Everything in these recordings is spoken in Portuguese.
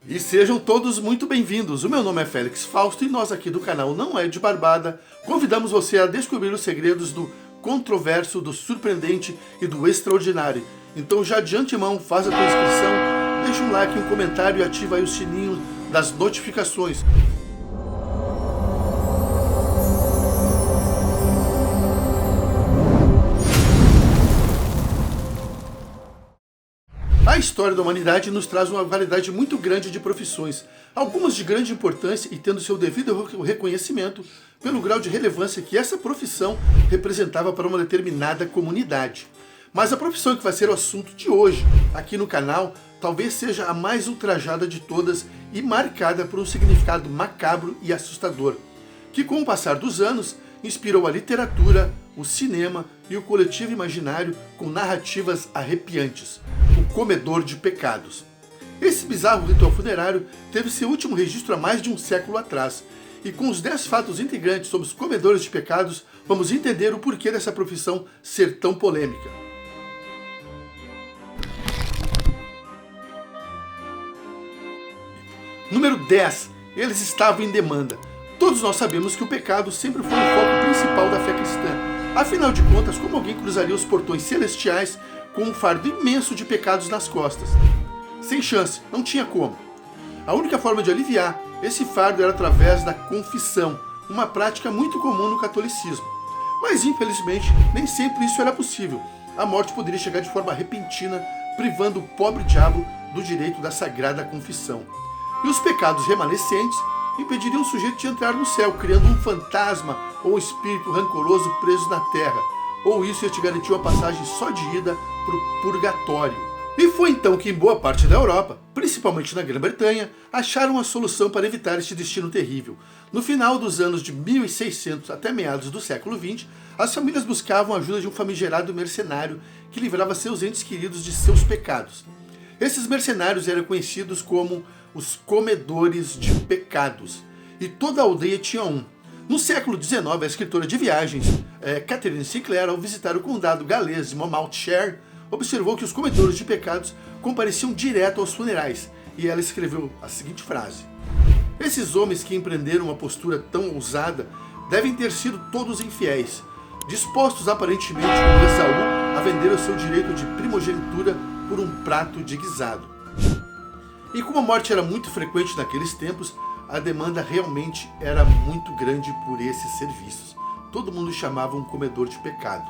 E sejam todos muito bem-vindos. O meu nome é Félix Fausto e nós aqui do canal Não É de Barbada convidamos você a descobrir os segredos do controverso, do surpreendente e do extraordinário. Então já de antemão faz a tua inscrição, deixa um like, um comentário e ativa aí o sininho das notificações. A história da humanidade nos traz uma variedade muito grande de profissões, algumas de grande importância e tendo seu devido reconhecimento pelo grau de relevância que essa profissão representava para uma determinada comunidade. Mas a profissão que vai ser o assunto de hoje, aqui no canal, talvez seja a mais ultrajada de todas e marcada por um significado macabro e assustador, que com o passar dos anos inspirou a literatura, o cinema e o coletivo imaginário com narrativas arrepiantes: o comedor de pecados. Esse bizarro ritual funerário teve seu último registro há mais de um século atrás, e com os 10 fatos intrigantes sobre os comedores de pecados, vamos entender o porquê dessa profissão ser tão polêmica. Número 10. Eles estavam em demanda. Todos nós sabemos que o pecado sempre foi o foco principal da fé cristã. Afinal de contas, como alguém cruzaria os portões celestiais com um fardo imenso de pecados nas costas? Sem chance, não tinha como. A única forma de aliviar esse fardo era através da confissão, uma prática muito comum no catolicismo. Mas infelizmente, nem sempre isso era possível. A morte poderia chegar de forma repentina, privando o pobre diabo do direito da sagrada confissão. E os pecados remanescentes impediriam o sujeito de entrar no céu, criando um fantasma ou um espírito rancoroso preso na terra. Ou isso ia te garantir uma passagem só de ida para o purgatório. E foi então que em boa parte da Europa, principalmente na Grã-Bretanha, acharam a solução para evitar este destino terrível. No final dos anos de 1600 até meados do século XX, as famílias buscavam a ajuda de um famigerado mercenário que livrava seus entes queridos de seus pecados. Esses mercenários eram conhecidos como os comedores de pecados, e toda a aldeia tinha um. No século XIX, a escritora de viagens Catherine Sinclair, ao visitar o condado galês de Monmouthshire, observou que os comedores de pecados compareciam direto aos funerais, e ela escreveu a seguinte frase: "Esses homens que empreenderam uma postura tão ousada devem ter sido todos infiéis, dispostos aparentemente como Esaú a vender o seu direito de primogenitura por um prato de guisado." E como a morte era muito frequente naqueles tempos, a demanda realmente era muito grande por esses serviços. Todo mundo chamava um comedor de pecado.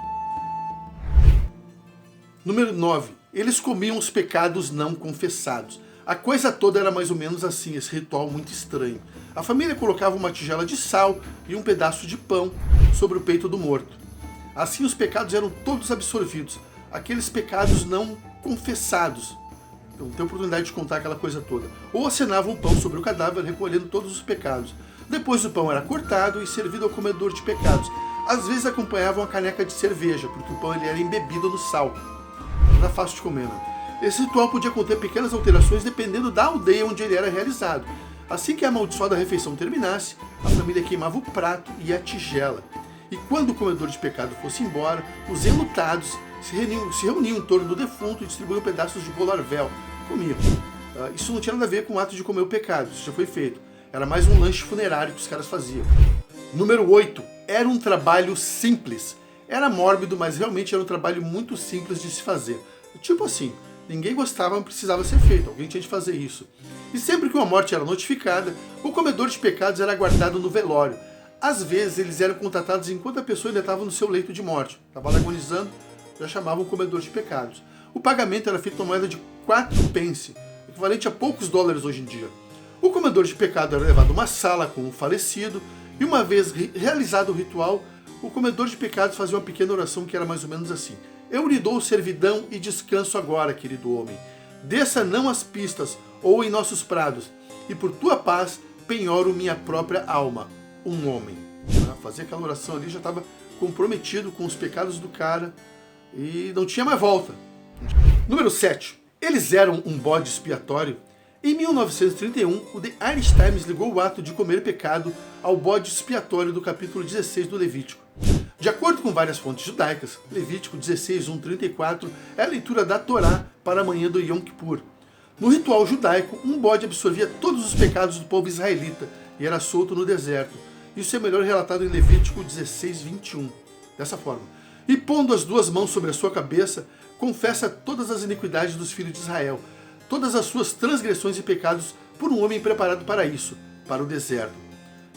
Número 9. Eles comiam os pecados não confessados. A coisa toda era mais ou menos assim, esse ritual muito estranho. A família colocava uma tigela de sal e um pedaço de pão sobre o peito do morto. Assim os pecados eram todos absorvidos, aqueles pecados não confessados. Então tem a oportunidade de contar aquela coisa toda. Ou acenavam o pão sobre o cadáver, recolhendo todos os pecados. Depois o pão era cortado e servido ao comedor de pecados. Às vezes acompanhavam uma caneca de cerveja, porque o pão ele era embebido no sal. Não era fácil de comer, né? Esse ritual podia conter pequenas alterações dependendo da aldeia onde ele era realizado. Assim que a amaldiçoada refeição terminasse, a família queimava o prato e a tigela. E quando o comedor de pecado fosse embora, os enlutados se reuniam em torno do defunto e distribuíam pedaços de bolo arvel. Comiam. Isso não tinha nada a ver com o ato de comer o pecado, isso já foi feito. Era mais um lanche funerário que os caras faziam. Número 8. Era um trabalho simples. Era mórbido, mas realmente era um trabalho muito simples de se fazer. Tipo assim, ninguém gostava, mas precisava ser feito, alguém tinha de fazer isso. E sempre que uma morte era notificada, o comedor de pecados era guardado no velório. Às vezes eles eram contratados enquanto a pessoa ainda estava no seu leito de morte. Estava agonizando, já chamavam comedor de pecados. O pagamento era feito em moeda de 4 pence, equivalente a poucos dólares hoje em dia. O comedor de pecado era levado a uma sala com o falecido, e uma vez realizado o ritual, o comedor de pecados fazia uma pequena oração que era mais ou menos assim: "Eu lhe dou servidão e descanso agora, querido homem. Desça não as pistas ou em nossos prados, e por tua paz penhoro minha própria alma, um homem." Fazia aquela oração ali, já estava comprometido com os pecados do cara e não tinha mais volta. Número 7. Eles eram um bode expiatório. Em 1931, o The Irish Times ligou o ato de comer pecado ao bode expiatório do capítulo 16 do Levítico. De acordo com várias fontes judaicas, Levítico 16:1-34 é a leitura da Torá para a manhã do Yom Kippur. No ritual judaico, um bode absorvia todos os pecados do povo israelita e era solto no deserto. Isso é melhor relatado em Levítico 16, 21. Dessa forma. E pondo as duas mãos sobre a sua cabeça, confessa todas as iniquidades dos filhos de Israel, todas as suas transgressões e pecados por um homem preparado para isso, para o deserto.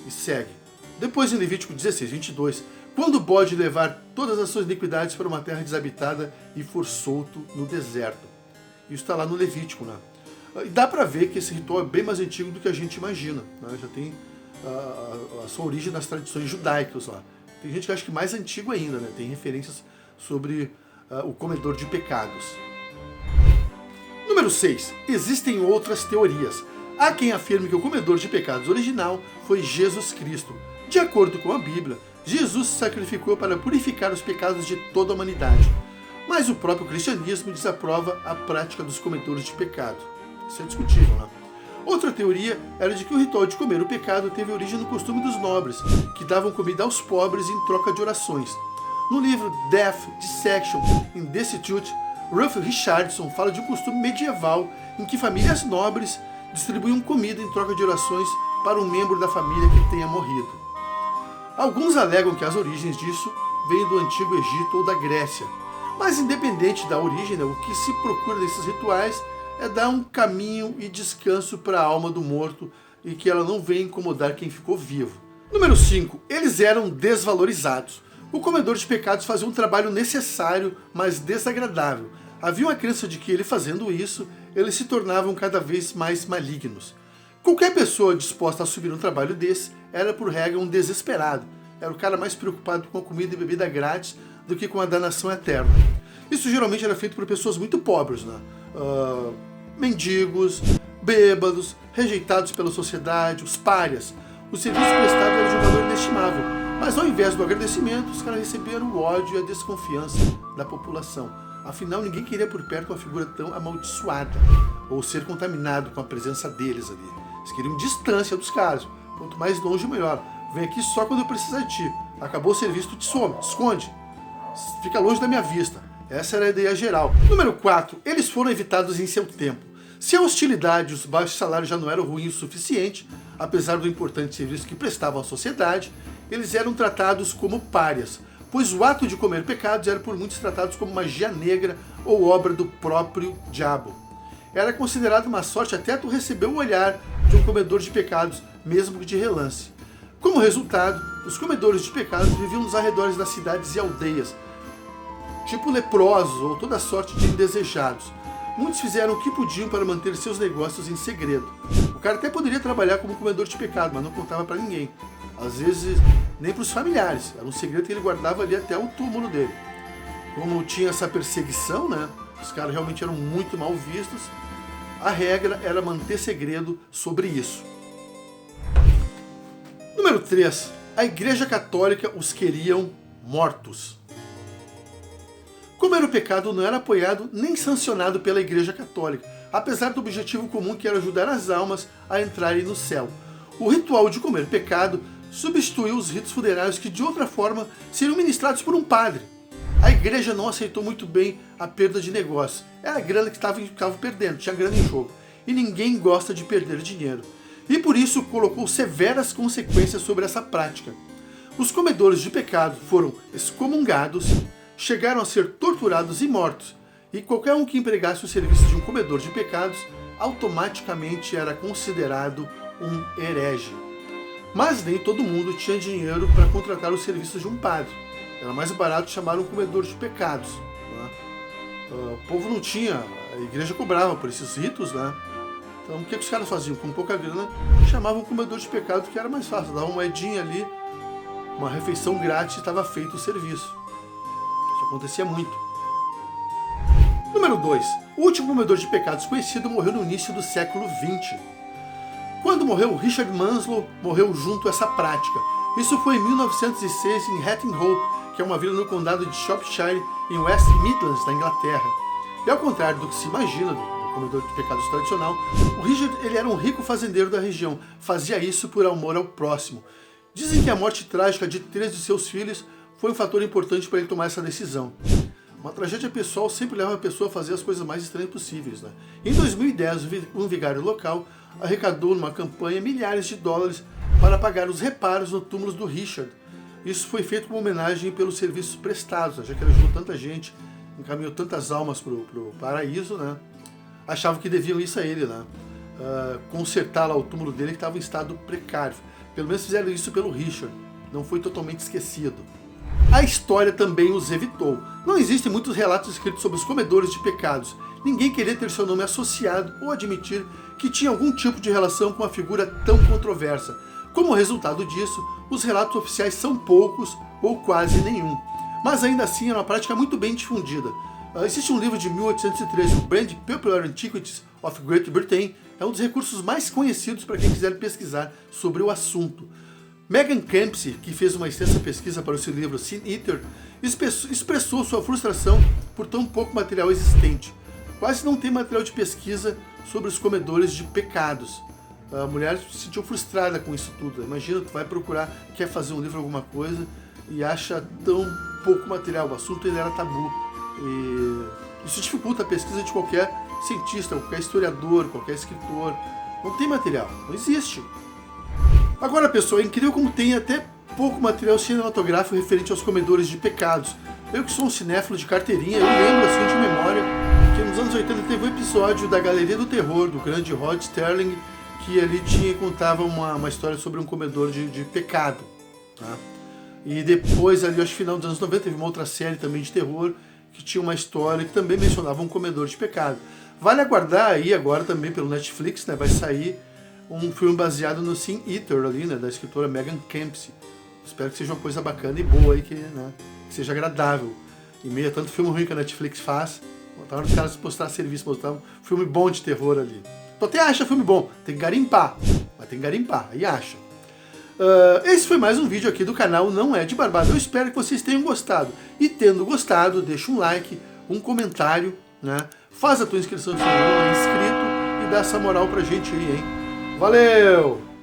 E segue. Depois em Levítico 16, 22, quando o bode levar todas as suas iniquidades para uma terra desabitada e for solto no deserto. Isso está lá no Levítico, né? E dá para ver que esse ritual é bem mais antigo do que a gente imagina, né? Já tem a sua origem nas tradições judaicas lá. Tem gente que acha que mais antigo ainda, né? Tem referências sobre o comedor de pecados. Número 6. Existem outras teorias. Há quem afirme que o comedor de pecados original foi Jesus Cristo. De acordo com a Bíblia, Jesus se sacrificou para purificar os pecados de toda a humanidade. Mas o próprio cristianismo desaprova a prática dos comedores de pecado. Isso é discutível, né? Outra teoria era de que o ritual de comer o pecado teve origem no costume dos nobres, que davam comida aos pobres em troca de orações. No livro Death, Dissection and Destitute, Ralph Richardson fala de um costume medieval em que famílias nobres distribuíam comida em troca de orações para um membro da família que tenha morrido. Alguns alegam que as origens disso vêm do Antigo Egito ou da Grécia. Mas independente da origem, o que se procura desses rituais é dar um caminho e descanso para a alma do morto e que ela não venha incomodar quem ficou vivo. Número 5. Eles eram desvalorizados. O comedor de pecados fazia um trabalho necessário, mas desagradável. Havia uma crença de que ele fazendo isso, eles se tornavam cada vez mais malignos. Qualquer pessoa disposta a assumir um trabalho desse era, por regra, um desesperado. Era o cara mais preocupado com a comida e bebida grátis do que com a danação eterna. Isso geralmente era feito por pessoas muito pobres, né? Mendigos, bêbados, rejeitados pela sociedade, os párias. O serviço prestado era de um valor inestimável, mas ao invés do agradecimento, os caras receberam o ódio e a desconfiança da população. Afinal, ninguém queria por perto uma figura tão amaldiçoada, ou ser contaminado com a presença deles ali. Eles queriam distância dos caras. Quanto mais longe, melhor. Vem aqui só quando eu precisar de ti. Acabou o serviço, tu te some, te esconde. Fica longe da minha vista. Essa era a ideia geral. Número 4. Eles foram evitados em seu tempo. Se a hostilidade e os baixos salários já não eram ruins o suficiente, apesar do importante serviço que prestavam à sociedade, eles eram tratados como párias, pois o ato de comer pecados era por muitos tratados como magia negra ou obra do próprio diabo. Era considerado uma sorte até tu receber o olhar de um comedor de pecados, mesmo que de relance. Como resultado, os comedores de pecados viviam nos arredores das cidades e aldeias, tipo leprosos ou toda sorte de indesejados. Muitos fizeram o que podiam para manter seus negócios em segredo. O cara até poderia trabalhar como comedor de pecado, mas não contava para ninguém. Às vezes, nem para os familiares. Era um segredo que ele guardava ali até o túmulo dele. Como tinha essa perseguição, né? Os caras realmente eram muito mal vistos. A regra era manter segredo sobre isso. Número 3. A Igreja Católica os queriam mortos. Comer o pecado não era apoiado nem sancionado pela Igreja Católica, apesar do objetivo comum que era ajudar as almas a entrarem no céu. O ritual de comer pecado substituiu os ritos funerários que de outra forma seriam ministrados por um padre. A igreja não aceitou muito bem a perda de negócio. Era a grana que estava perdendo, tinha grana em jogo. E ninguém gosta de perder dinheiro. E por isso colocou severas consequências sobre essa prática. Os comedores de pecado foram excomungados, chegaram a ser torturados e mortos, e qualquer um que empregasse o serviço de um comedor de pecados automaticamente era considerado um herege. Mas nem todo mundo tinha dinheiro para contratar os serviços de um padre. Era mais barato chamar um comedor de pecados. Né? O povo não tinha, a igreja cobrava por esses ritos, né? Então o que os caras faziam? Com pouca grana, chamavam um comedor de pecado, que era mais fácil, dava uma moedinha ali, uma refeição grátis e estava feito o serviço. Isso acontecia muito. Número 2. O último comedor de pecados conhecido morreu no início do século XX. Quando morreu, Richard Manslow morreu junto a essa prática. Isso foi em 1906 em Hatton Hope, que é uma vila no condado de Shropshire, em West Midlands, na Inglaterra. E ao contrário do que se imagina do comedor de pecados tradicional, o Richard ele era um rico fazendeiro da região, fazia isso por amor ao próximo. Dizem que a morte trágica de 3 de seus filhos foi um fator importante para ele tomar essa decisão. Uma tragédia pessoal sempre leva a pessoa a fazer as coisas mais estranhas possíveis, né? Em 2010, um vigário local arrecadou numa campanha milhares de dólares para pagar os reparos no túmulo do Richard. Isso foi feito como homenagem pelos serviços prestados, né? Já que ele ajudou tanta gente, encaminhou tantas almas para o paraíso, né? Achavam que deviam isso a ele, né? Consertar lá o túmulo dele que estava em estado precário. Pelo menos fizeram isso pelo Richard. Não foi totalmente esquecido. A história também os evitou. Não existem muitos relatos escritos sobre os comedores de pecados. Ninguém queria ter seu nome associado ou admitir que tinha algum tipo de relação com uma figura tão controversa. Como resultado disso, os relatos oficiais são poucos ou quase nenhum. Mas ainda assim é uma prática muito bem difundida. Existe um livro de 1813, o Brand Popular Antiquities of Great Britain, é um dos recursos mais conhecidos para quem quiser pesquisar sobre o assunto. Megan Kempsey, que fez uma extensa pesquisa para o seu livro Sin Eater, expressou sua frustração por tão pouco material existente. Quase não tem material de pesquisa sobre os comedores de pecados. A mulher se sentiu frustrada com isso tudo. Imagina, tu vai procurar, quer fazer um livro, alguma coisa, e acha tão pouco material. O assunto ele era tabu. E isso dificulta a pesquisa de qualquer cientista, qualquer historiador, qualquer escritor. Não tem material, não existe. Agora, pessoal, é incrível como tem até pouco material cinematográfico referente aos comedores de pecados. Eu que sou um cinéfilo de carteirinha, eu lembro assim de memória que nos anos 80 teve um episódio da Galeria do Terror, do grande Rod Sterling, que ali contava uma história sobre um comedor de pecado. Tá? E depois, ali, acho que no final dos anos 90, teve uma outra série também de terror, que tinha uma história que também mencionava um comedor de pecado. Vale aguardar aí agora também pelo Netflix, né? Vai sair um filme baseado no Sin Eater ali, né? Da escritora Megan Kempsey. Espero que seja uma coisa bacana e boa aí, que seja agradável. Em meio a tanto filme ruim que a Netflix faz, tá hora dos caras postar serviço, postar um filme bom de terror ali. Tu até acha filme bom, tem que garimpar, mas tem que garimpar, aí acha. Esse foi mais um vídeo aqui do canal Não É de Barbado. Eu espero que vocês tenham gostado. E tendo gostado, deixa um like, um comentário, né? Faz a tua inscrição se não é inscrito e dá essa moral pra gente aí, hein? Valeu!